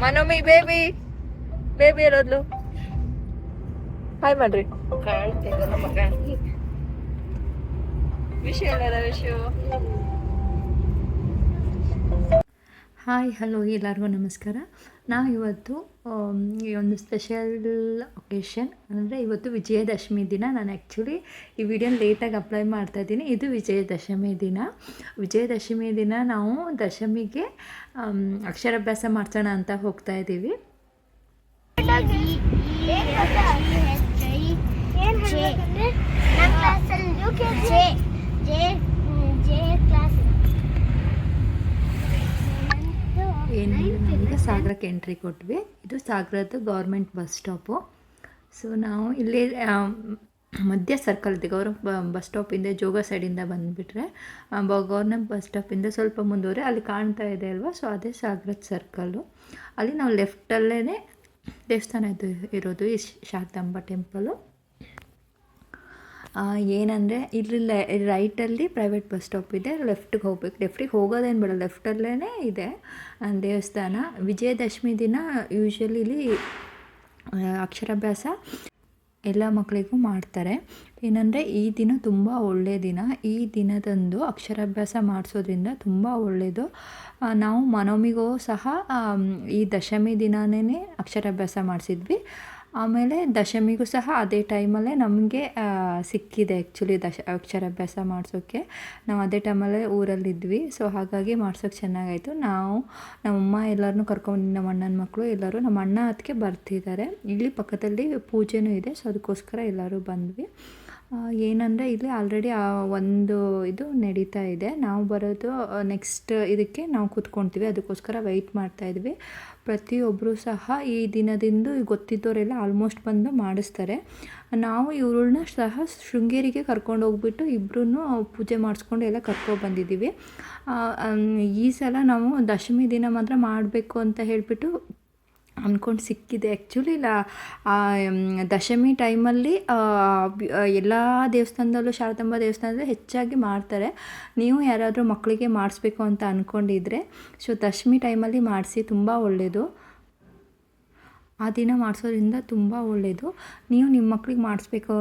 ಮನೋಮಿ baby baby ಇರೋದ್ಲು hi ಮಾಡ್ರಿ ವಿಷಯ ಎಲ್ಲ ವಿಷಯ. ಹಾಯ್ ಹಲೋ ಎಲ್ಲರಿಗೂ ನಮಸ್ಕಾರ. ನಾವು ಇವತ್ತು ಈ ಒಂದು ಸ್ಪೆಷಲ್ ಒಕೇಶನ್ ಅಂದರೆ ಇವತ್ತು ವಿಜಯದಶಮಿ ದಿನ. ನಾನು ಆ್ಯಕ್ಚುಲಿ ಈ ವಿಡಿಯೋನ ಲೇಟಾಗಿ ಅಪ್ಲೈ ಮಾಡ್ತಾಯಿದ್ದೀನಿ. ಇದು ವಿಜಯದಶಮಿ ದಿನ. ವಿಜಯದಶಮಿ ದಿನ ನಾವು ದಶಮಿಗೆ ಅಕ್ಷರಾಭ್ಯಾಸ ಮಾಡಿಸೋಣ ಅಂತ ಹೋಗ್ತಾ ಇದ್ದೀವಿ. ಏನಿಲ್ಲ, ನಾವೀಗ ಸಾಗರಕ್ಕೆ ಎಂಟ್ರಿ ಕೊಟ್ವಿ. ಇದು ಸಾಗರದ ಗೌರ್ಮೆಂಟ್ ಬಸ್ ಸ್ಟಾಪು. ಸೊ ನಾವು ಇಲ್ಲಿ ಮಧ್ಯ ಸರ್ಕಲ್ ಇದೆ. ಬಸ್ ಸ್ಟಾಪಿಂದ ಜೋಗ ಸೈಡಿಂದ ಬಂದುಬಿಟ್ರೆ ಗೌರ್ಮೆಂಟ್ ಬಸ್ ಸ್ಟಾಪಿಂದ ಸ್ವಲ್ಪ ಮುಂದುವರೆ ಅಲ್ಲಿ ಕಾಣ್ತಾ ಇದೆ ಅಲ್ವಾ, ಸೊ ಅದೇ ಸಾಗರದ ಸರ್ಕಲ್ಲು. ಅಲ್ಲಿ ನಾವು ಲೆಫ್ಟಲ್ಲೇ ದೇವಸ್ಥಾನ ಇರೋದು ಈ ಶಾರದಾಂಬ ಟೆಂಪಲು. ಏನಂದರೆ ಇಲ್ಲಿ ರೈಟಲ್ಲಿ ಪ್ರೈವೇಟ್ ಬಸ್ ಸ್ಟಾಪ್ ಇದೆ, ಲೆಫ್ಟಿಗೆ ಹೋಗ್ಬೇಕು. ಲೆಫ್ಟಿಗೆ ಹೋಗೋದೇನು ಬೇಡ, ಲೆಫ್ಟಲ್ಲೇ ಇದೆ ದೇವಸ್ಥಾನ. ವಿಜಯದಶಮಿ ದಿನ ಯೂಶ್ವಲಿ ಇಲ್ಲಿ ಅಕ್ಷರಾಭ್ಯಾಸ ಎಲ್ಲ ಮಕ್ಕಳಿಗೂ ಮಾಡ್ತಾರೆ. ಏನಂದರೆ ಈ ದಿನ ತುಂಬ ಒಳ್ಳೆಯ ದಿನ. ಈ ದಿನದಂದು ಅಕ್ಷರಾಭ್ಯಾಸ ಮಾಡಿಸೋದ್ರಿಂದ ತುಂಬ ಒಳ್ಳೆಯದು. ನಾವು ಮನೋಮಿಗೂ ಸಹ ಈ ದಶಮಿ ದಿನವೇ ಅಕ್ಷರಾಭ್ಯಾಸ ಮಾಡಿಸಿದ್ವಿ. ಆಮೇಲೆ ದಶಮಿಗೂ ಸಹ ಅದೇ ಟೈಮಲ್ಲೇ ನಮಗೆ ಸಿಕ್ಕಿದೆ ಆ್ಯಕ್ಚುಲಿ ಅಕ್ಷರಾಭ್ಯಾಸ ಮಾಡಿಸೋಕ್ಕೆ. ನಾವು ಅದೇ ಟೈಮಲ್ಲೇ ಊರಲ್ಲಿದ್ವಿ, ಸೊ ಹಾಗಾಗಿ ಮಾಡ್ಸೋಕ್ಕೆ ಚೆನ್ನಾಗಾಯಿತು. ನಮ್ಮಮ್ಮ ಎಲ್ಲರನ್ನೂ ಕರ್ಕೊಂಡು, ನಮ್ಮ ಅಣ್ಣನ ಮಕ್ಕಳು ಎಲ್ಲರೂ, ನಮ್ಮ ಅಣ್ಣ ಅದಕ್ಕೆ ಬರ್ತಿದ್ದಾರೆ. ಇಲ್ಲಿ ಪಕ್ಕದಲ್ಲಿ ಪೂಜೆನೂ ಇದೆ, ಸೊ ಅದಕ್ಕೋಸ್ಕರ ಎಲ್ಲರೂ ಬಂದ್ವಿ. ಏನಂದರೆ ಇಲ್ಲಿ ಆಲ್ರೆಡಿ ಒಂದು ಇದು ನಡೀತಾ ಇದೆ. ನಾವು ಬರೋದು ನೆಕ್ಸ್ಟ್ ಇದಕ್ಕೆ ನಾವು ಕೂತ್ಕೊಳ್ತೀವಿ, ಅದಕ್ಕೋಸ್ಕರ ವೆಯ್ಟ್ ಮಾಡ್ತಾಯಿದ್ವಿ. ಪ್ರತಿಯೊಬ್ಬರು ಸಹ ಈ ದಿನದಿಂದ ಗೊತ್ತಿದ್ದವರೆಲ್ಲ ಆಲ್ಮೋಸ್ಟ್ ಬಂದು ಮಾಡಿಸ್ತಾರೆ. ನಾವು ಇವ್ರನ್ನ ಸಹ ಶೃಂಗೇರಿಗೆ ಕರ್ಕೊಂಡು ಹೋಗ್ಬಿಟ್ಟು ಇಬ್ಬರೂ ಪೂಜೆ ಮಾಡಿಸ್ಕೊಂಡು ಎಲ್ಲ ಕರ್ಕೊಬಂದಿದ್ದೀವಿ. ಈ ಸಲ ನಾವು ದಶಮಿ ದಿನ ಮಾತ್ರ ಮಾಡಬೇಕು ಅಂತ ಹೇಳಿಬಿಟ್ಟು ಅಂದ್ಕೊಂಡು ಸಿಕ್ಕಿದೆ. ಆ್ಯಕ್ಚುಲಿ ದಶಮಿ ಟೈಮಲ್ಲಿ ಎಲ್ಲ ದೇವಸ್ಥಾನದಲ್ಲೂ, ಶಾರದಾಂಬ ದೇವಸ್ಥಾನದಲ್ಲೂ ಹೆಚ್ಚಾಗಿ ಮಾಡ್ತಾರೆ. ನೀವು ಯಾರಾದರೂ ಮಕ್ಕಳಿಗೆ ಮಾಡಿಸ್ಬೇಕು ಅಂತ ಅಂದ್ಕೊಂಡಿದ್ರೆ ಸೊ ದಶಮಿ ಟೈಮಲ್ಲಿ ಮಾಡಿಸಿ, ತುಂಬ ಒಳ್ಳೆಯದು. ಆ ದಿನ ಮಾಡಿಸೋದ್ರಿಂದ ತುಂಬ ಒಳ್ಳೆಯದು. ನೀವು ನಿಮ್ಮ ಮಕ್ಳಿಗೆ ಮಾಡಿಸ್ಬೇಕು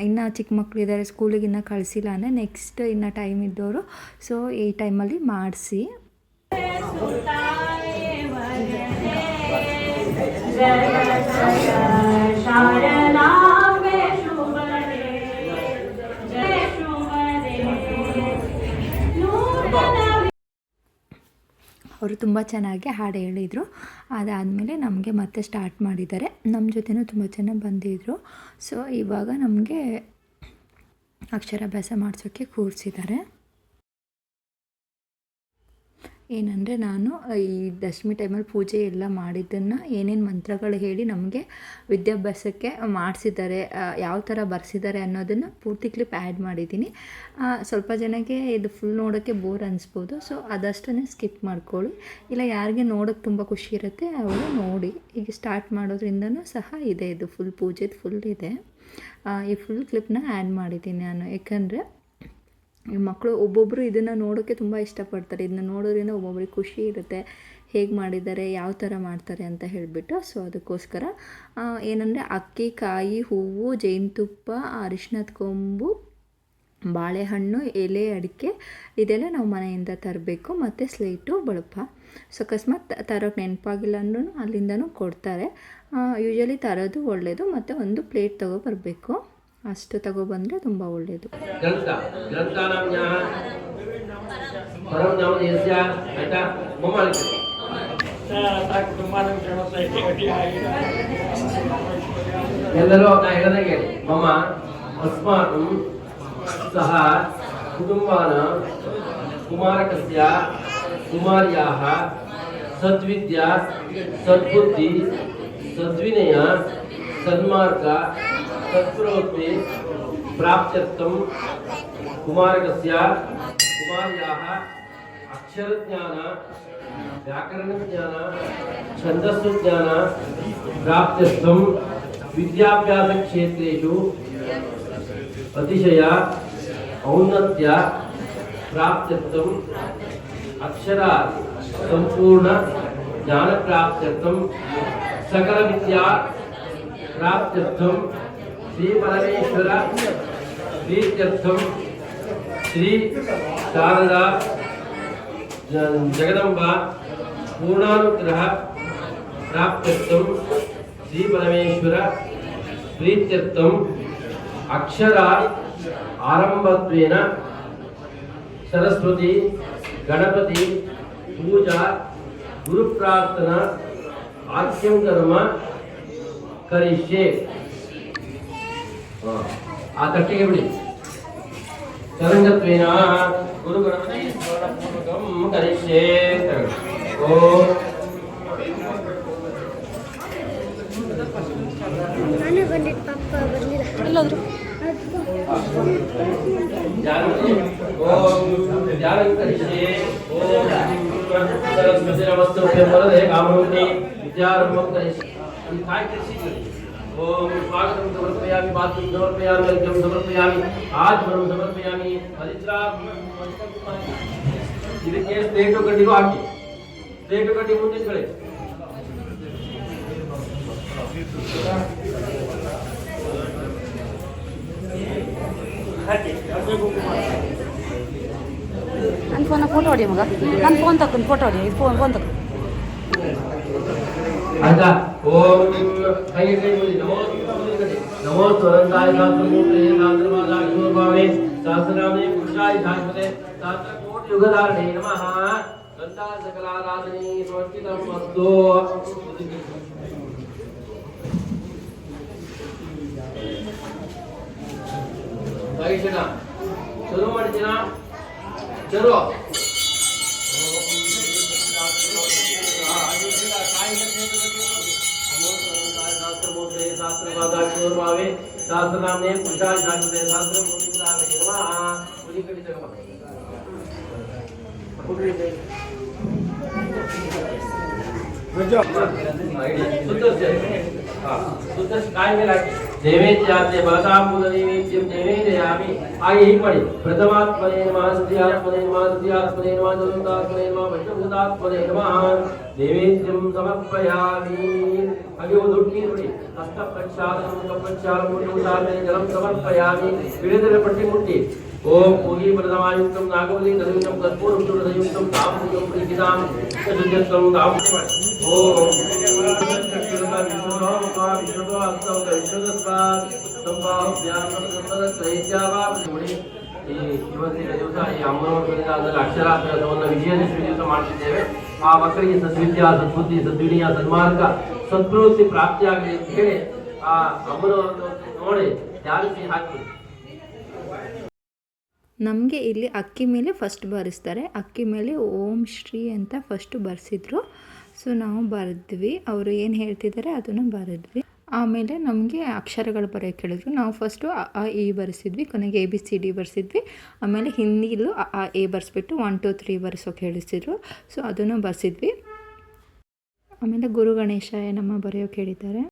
ಇನ್ನೂ ಚಿಕ್ಕ ಮಕ್ಕಳಿದ್ದಾರೆ, ಸ್ಕೂಲಿಗೆ ಇನ್ನೂ ಕಳಿಸಿಲ್ಲ ಅಂದರೆ ನೆಕ್ಸ್ಟ್ ಇನ್ನೂ ಟೈಮ್ ಇದ್ದವರು ಸೊ ಈ ಟೈಮಲ್ಲಿ ಮಾಡಿಸಿ. ಅವರು ತುಂಬ ಚೆನ್ನಾಗಿ ಹಾಡು ಹೇಳಿದರು. ಅದಾದಮೇಲೆ ನಮಗೆ ಮತ್ತೆ ಸ್ಟಾರ್ಟ್ ಮಾಡಿದ್ದಾರೆ. ನಮ್ಮ ಜೊತೆನೂ ತುಂಬ ಚೆನ್ನಾಗಿ ಬಂದಿದ್ದರು. ಸೊ ಇವಾಗ ನಮಗೆ ಅಕ್ಷರಾಭ್ಯಾಸ ಮಾಡಿಸೋಕ್ಕೆ ಕೂರಿಸಿದ್ದಾರೆ. ಏನಂದರೆ ನಾನು ಈ ದಶಮಿ ಟೈಮಲ್ಲಿ ಪೂಜೆ ಎಲ್ಲ ಮಾಡಿದ್ದನ್ನು ಏನೇನು ಮಂತ್ರಗಳು ಹೇಳಿ ನಮಗೆ ವಿದ್ಯಾಭ್ಯಾಸಕ್ಕೆ ಮಾಡಿಸಿದ್ದಾರೆ, ಯಾವ ಥರ ಬರ್ಸಿದ್ದಾರೆ ಅನ್ನೋದನ್ನು ಪೂರ್ತಿ ಕ್ಲಿಪ್ ಆ್ಯಡ್ ಮಾಡಿದ್ದೀನಿ. ಸ್ವಲ್ಪ ಜನಕ್ಕೆ ಇದು ಫುಲ್ ನೋಡೋಕ್ಕೆ ಬೋರ್ ಅನಿಸ್ಬೋದು, ಸೊ ಅದಷ್ಟನ್ನೇ ಸ್ಕಿಪ್ ಮಾಡ್ಕೊಳ್ಳಿ. ಇಲ್ಲ ಯಾರಿಗೆ ನೋಡೋಕ್ಕೆ ತುಂಬ ಖುಷಿ ಇರುತ್ತೆ ಅವರು ನೋಡಿ. ಈಗ ಸ್ಟಾರ್ಟ್ ಮಾಡೋದ್ರಿಂದನೂ ಸಹ ಇದೆ, ಇದು ಫುಲ್ ಪೂಜೆದು ಫುಲ್ ಇದೆ. ಈ ಫುಲ್ ಕ್ಲಿಪ್ನ ಆ್ಯಡ್ ಮಾಡಿದ್ದೀನಿ ನಾನು. ಯಾಕಂದರೆ ಮಕ್ಕಳು ಒಬ್ಬೊಬ್ಬರು ಇದನ್ನು ನೋಡೋಕ್ಕೆ ತುಂಬ ಇಷ್ಟಪಡ್ತಾರೆ. ಇದನ್ನ ನೋಡೋದ್ರಿಂದ ಒಬ್ಬೊಬ್ರಿಗೆ ಖುಷಿ ಇರುತ್ತೆ, ಹೇಗೆ ಮಾಡಿದ್ದಾರೆ, ಯಾವ ಥರ ಮಾಡ್ತಾರೆ ಅಂತ ಹೇಳಿಬಿಟ್ಟು. ಸೊ ಅದಕ್ಕೋಸ್ಕರ ಏನಂದರೆ ಅಕ್ಕಿ, ಕಾಯಿ, ಹೂವು, ಜೇನುತುಪ್ಪ, ಅರಿಶಿಣದ ಕೊಂಬು, ಬಾಳೆಹಣ್ಣು, ಎಲೆ, ಅಡಿಕೆ ಇದೆಲ್ಲ ನಾವು ಮನೆಯಿಂದ ತರಬೇಕು. ಮತ್ತು ಸ್ಲೇಟು, ಬಳಪ. ಸೊ ಅಕಸ್ಮಾತ್ ತರೋಕ್ಕೆ ನೆನಪಾಗಿಲ್ಲ ಅಂದ್ರೂ ಅಲ್ಲಿಂದನೂ ಕೊಡ್ತಾರೆ. ಯೂಶ್ವಲಿ ತರೋದು ಒಳ್ಳೆಯದು. ಮತ್ತು ಒಂದು ಪ್ಲೇಟ್ ತೊಗೊಬರಬೇಕು, ಅಷ್ಟು ತಗೊಬಂದರೆ ತುಂಬ ಒಳ್ಳೆಯದು. ಎಲ್ಲರೂ ನಾ ಹೇಳಿದಾಗೆ ಮಮ್ಮ ಅಸ್ಮಾಕಂ ಸಹ ಕುಟುಂಬಾನ ಕುಮಾರಕಸ್ಯ ಕುಮಾರ್ಯಾಹ ಸದ್ವಿದ್ಯಾ ಸದ್ಬುದ್ಧಿ ಸದ್ವಿನಯ ಸನ್ಮಾರ್ಗ तत्प्रवृत्ति प्राप्त्यर्थं कुमारकस्य कुमार्याः अक्षरज्ञान व्याकरणज्ञान छन्दस्सुज्ञान प्राप्त्यर्थं विद्याभ्यासक्षेत्रेषु अतिशय औन्नत्य प्राप्त्यर्थं अक्षर संपूर्ण ज्ञान प्राप्त्यर्थं सकल विद्या प्राप्त्यर्थं श्री परमेश्वर प्रीत्यर्थं श्री शारदा जगदम्बा पूर्णानुग्रह प्राप्त्यर्थं श्री परमेश्वर प्रीत्यर्थं अक्षर आरंभत्वेन सरस्वती गणपति पूजा गुरु प्रार्थना आख्यं कर्म करिष्ये आ तट्टिगे बिಡಿ चरणत्वेन गुरु गणपति स्मरणपूर्वकं करिष्ये ओम ನಾನು ಬಂದಿದ್ದ ಪಪ್ಪ ಬಂದಿಲ್ಲ ಎಲ್ಲಾದ್ರು ध्यान करिष्ये ओम सरस्वती नमस्तुभ्यं वरदे कामरूपिणी विद्यारम्भं करिष्ये काय करिष्ये ओम स्वागतं समर्पयामि पात्रं समर्पयामि अर्घ्यं समर्पयामि आचमनं समर्पयामि पवित्रा ಇದಕ್ಕೆ ಸ್ಲೇಟು ಕಡ್ಡಿಗೂ ಹಾಕಿ ಸ್ಲೇಟು ಕಡ್ಡಿ ಮುಂದೆ ಕಡೆ ನನ್ನ ಫೋನ್ ಫೋಟೋ ಹೊಡಿ ಮಗ ನನ್ನ ಫೋನ್ ತಕೊಂಡು ಫೋಟೋ ಹೊಡಿ ಫೋನ್ ತಗೊಂಡು आजा ओम कई कई बोली नमो नमो स्वरंगाय शास्त्रमूर्ते शास्त्रमादाय भावे शास्त्रनामे पुरुषाय शाश्वते शास्त्रकोटि युगधारणे नमः गंधा सकलाराधने समर्पितं वस्तु कई जन शुरू ಮಾಡ್ತೀರಾ ಚಲೋ शास्त्रवादाक्षोर्भावे शास्त्रनामने पुरुषाय शाश्वते शास्त्रमूर्तिलाभे नमः उदिकटि देवेत्याते बलताम्बुलदेवेत्यं देवेदयामि आगे ही पढ़े प्रथमात्मने नमः द्वितीयात्मने नमः तृतीयात्मने नमः चतुर्थात्मने नमः पंचभूतात्मने नमः देवेत्यं समर्पयामि आगे वो दुट्टी पढ़े हस्त प्रक्षालन मुख प्रक्षालन मुट्टुसारने जलम समर्पयामि विरेंद्र पट्टी मुट्टी ओम पूगी प्रथमायुक्तम नागवली कलयुक्तम कर्पूरम चूर्णयुक्तम ताम्बूलम प्रीतिदाम शुद्धत्वम दाम ओम ಇವತ್ತಿನ ದಿವಸ ಈ ಅಮ್ಮನವರ ಅಕ್ಷರಾಭ್ಯಾಸವನ್ನು ವಿಜಯದಶಮಿ ದಿವಸ ಮಾಡ್ತಿದ್ದೇವೆ ಆ ಮಕ್ಕಳಿಗೆ ಸದ್ವಿದ್ಯಾ ಸದ್ಬುದ್ಧಿ ಸದ್ವಿನಯ ಸನ್ಮಾರ್ಗ ಸತ್ಪ್ರವೃತ್ತಿ ಪ್ರಾಪ್ತಿಯಾಗಲಿ ಅಂತ ಹೇಳಿ ಆ ಅಮ್ಮನವರನ್ನು ನೋಡಿ ಧ್ಯಾನಿಸಿ ಹಾಕಿ ನಮಗೆ ಇಲ್ಲಿ ಅಕ್ಕಿ ಮೇಲೆ ಫಸ್ಟ್ ಬರೆಸ್ತಾರೆ. ಅಕ್ಕಿ ಮೇಲೆ ಓಂ ಶ್ರೀ ಅಂತ ಫಸ್ಟು ಬರೆಸಿದ್ರು. ಸೊ ನಾವು ಬರೆದ್ವಿ, ಅವರು ಏನು ಹೇಳ್ತಿದ್ದಾರೆ ಅದನ್ನು ಬರೆದ್ವಿ. ಆಮೇಲೆ ನಮಗೆ ಅಕ್ಷರಗಳು ಬರೆಯೋಕ್ಕೆ ಹೇಳಿದ್ರು. ನಾವು ಫಸ್ಟು ಅ ಇ ಬರೆಸಿದ್ವಿ, ಕೊನೆಗೆ ABCD ಬರೆಸಿದ್ವಿ. ಆಮೇಲೆ ಹಿಂದಿಲೂ ಅ ಎ ಬರೆಸ್ಬಿಟ್ಟು 1 2 3 ಬರೆಸೋಕೆ ಹೇಳಿಸಿದ್ರು. ಸೊ ಅದನ್ನು ಬರೆಸಿದ್ವಿ. ಆಮೇಲೆ ಗುರು ಗಣೇಶಾಯ ನಮ ಬರೆಯೋಕೆ ಹೇಳಿದ್ದಾರೆ.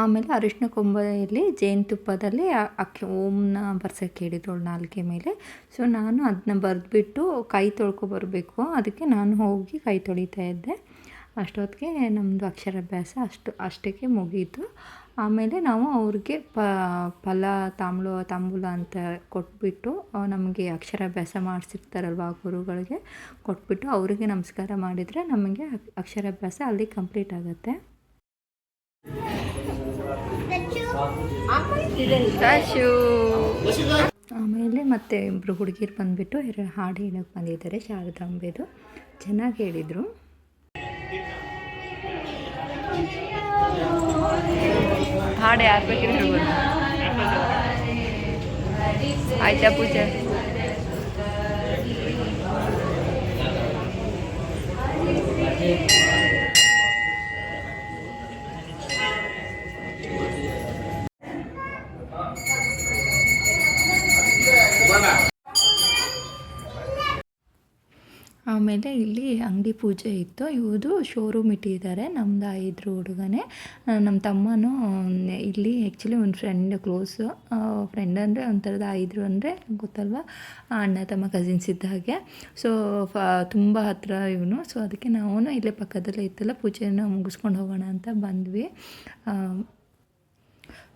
ಆಮೇಲೆ ಅರಿಶಿನ ಕೊಂಬೆಯಲ್ಲಿ ಜೇನುತುಪ್ಪದಲ್ಲಿ ಅಕ್ಕಿ ಓಂನ ಬರ್ಸೋಕ್ಕೆ ಹೇಳಿದ್ರು ನಾಲ್ಗೆ ಮೇಲೆ. ಸೊ ನಾನು ಅದನ್ನ ಬರೆದ್ಬಿಟ್ಟು ಕೈ ತೊಳ್ಕೊಬರ್ಬೇಕು, ಅದಕ್ಕೆ ನಾನು ಹೋಗಿ ಕೈ ತೊಳಿತಾ ಇದ್ದೆ. ಅಷ್ಟೊತ್ತಿಗೆ ನಮ್ಮದು ಅಕ್ಷರಾಭ್ಯಾಸ ಅಷ್ಟಕ್ಕೆ ಮುಗೀತು. ಆಮೇಲೆ ನಾವು ಅವ್ರಿಗೆ ಫಲ ತಾಂಬೂಲ ಅಂತ ಕೊಟ್ಬಿಟ್ಟು, ನಮಗೆ ಅಕ್ಷರಾಭ್ಯಾಸ ಮಾಡಿಸಿರ್ತಾರಲ್ವ ಗುರುಗಳಿಗೆ ಕೊಟ್ಬಿಟ್ಟು ಅವರಿಗೆ ನಮಸ್ಕಾರ ಮಾಡಿದರೆ ನಮಗೆ ಅಕ್ಷರಾಭ್ಯಾಸ ಅಲ್ಲಿ ಕಂಪ್ಲೀಟ್ ಆಗುತ್ತೆ. ಆಮೇಲೆ ಮತ್ತೆ ಇಬ್ಬರು ಹುಡುಗಿರು ಬಂದುಬಿಟ್ಟು ಹಾಡು ಹೇಳೋಕ್ಕೆ ಬಂದಿದ್ದಾರೆ. ಶಾರದಾಂಬೆದು ಚೆನ್ನಾಗಿ ಹೇಳಿದರು. ಹಾಡು ಯಾರು ಬೇಕಿದ್ರೆ ಹೇಳ್ಬೋದು. ಆಯ್ತಾ ಪೂಜೆ? ಆಮೇಲೆ ಇಲ್ಲಿ ಅಂಗಡಿ ಪೂಜೆ ಇತ್ತು. ಇವ್ರದ್ದು ಶೋರೂಮ್ ಇಟ್ಟಿದ್ದಾರೆ. ನಮ್ಮದು ಇದ್ರ ಹುಡುಗನೇ, ನಮ್ಮ ತಮ್ಮನೂ ಇಲ್ಲಿ ಆ್ಯಕ್ಚುಲಿ ಒಂದು ಫ್ರೆಂಡ್, ಕ್ಲೋಸ್ ಫ್ರೆಂಡ್ ಅಂದರೆ ಒಂಥರದ ಇದ್ರು ಅಂದರೆ ಗೊತ್ತಲ್ವ, ಅಣ್ಣ ತಮ್ಮ ಕಸಿನ್ಸ್ ಇದ್ದ ಹಾಗೆ. ಸೊ ತುಂಬ ಹತ್ತಿರ ಇವನು. ಸೊ ಅದಕ್ಕೆ ನಾವು ಇಲ್ಲೇ ಪಕ್ಕದಲ್ಲೇ ಇತ್ತಲ್ಲ, ಪೂಜೆಯನ್ನು ಮುಗಿಸ್ಕೊಂಡು ಹೋಗೋಣ ಅಂತ ಬಂದ್ವಿ.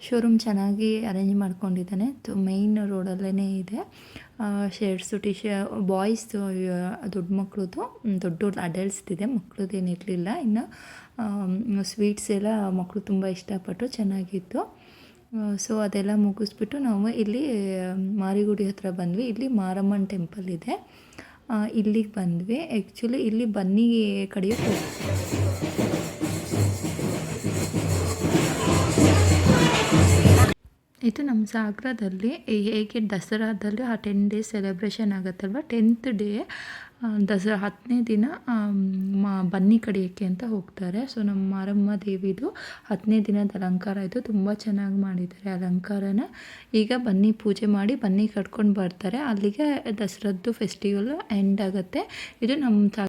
ಶೋರೂಮ್ ಚೆನ್ನಾಗಿ ಅರೇಂಜ್ ಮಾಡ್ಕೊಂಡಿದ್ದಾನೆ. ಮೇಯ್ನ್ ರೋಡಲ್ಲೇ ಇದೆ. ಶರ್ಟ್ಸು, ಬಾಯ್ಸ್ದು, ದೊಡ್ಡ ಮಕ್ಳದ್ದು, ದೊಡ್ಡ ಅಡಲ್ಟ್ಸ್ದಿದೆ, ಮಕ್ಳದ್ದೇನು ಇರಲಿಲ್ಲ. ಇನ್ನು ಸ್ವೀಟ್ಸ್ ಎಲ್ಲ ಮಕ್ಕಳು ತುಂಬ ಇಷ್ಟಪಟ್ಟರು, ಚೆನ್ನಾಗಿತ್ತು. ಸೊ ಅದೆಲ್ಲ ಮುಗಿಸ್ಬಿಟ್ಟು ನಾವು ಇಲ್ಲಿ ಮಾರಿಗುಡಿ ಹತ್ರ ಬಂದ್ವಿ. ಇಲ್ಲಿ ಮಾರಮ್ಮನ ಟೆಂಪಲ್ ಇದೆ, ಇಲ್ಲಿಗೆ ಬಂದ್ವಿ. ಆ್ಯಕ್ಚುಲಿ ಇಲ್ಲಿ ಬನ್ನಿ ಕಡಿಯೋಕ್ಕೆ ಇದು ನಮ್ಮ ಸಾಗರದಲ್ಲಿ ಹೇಗೆ ದಸರಾದಲ್ಲಿ ಆ 10 ಡೇಸ್ ಸೆಲೆಬ್ರೇಷನ್ ಆಗುತ್ತಲ್ವ, 10th ಡೇ ದಸರಾ 10ನೇ ದಿನ ಬನ್ನಿ ಕಡಿಯೋಕ್ಕೆ ಅಂತ ಹೋಗ್ತಾರೆ. ಸೊ ನಮ್ಮ ಮಾರಮ್ಮ ದೇವಿದು 10ನೇ ದಿನದ ಅಲಂಕಾರ ಇದು, ತುಂಬ ಚೆನ್ನಾಗಿ ಮಾಡಿದ್ದಾರೆ ಅಲಂಕಾರನ. ಈಗ ಬನ್ನಿ ಪೂಜೆ ಮಾಡಿ ಬನ್ನಿ ಕಟ್ಕೊಂಡು ಬರ್ತಾರೆ. ಅಲ್ಲಿಗೆ ದಸರಾದ್ದು ಫೆಸ್ಟಿವಲ್ ಎಂಡ್ ಆಗುತ್ತೆ. ಇದು ನಮ್ಮ